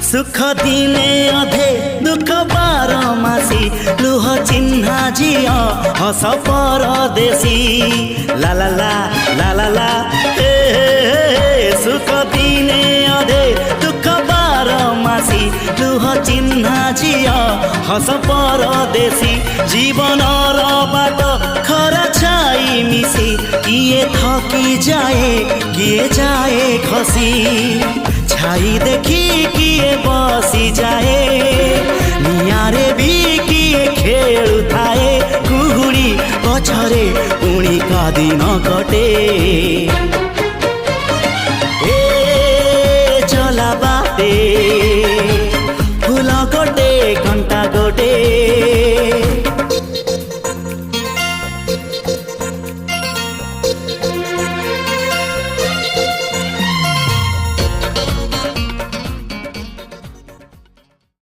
सुख दिने अधे दुख बारमासी लुह चिन्हा झिଅ हस परदेशी ला ला ला ला ला ला हे सुख दिने अधे दुख बारमासी लुह चिन्हा झिଅ हस परदेशी जीवन र बाट खरा छाई मिसी किए थकी जाए किए जाए खसी छाई देखी किए बसी जाए नियारे भी किए खेलु थाए कुहुड़ी पछरे पुणी का दिन कटे।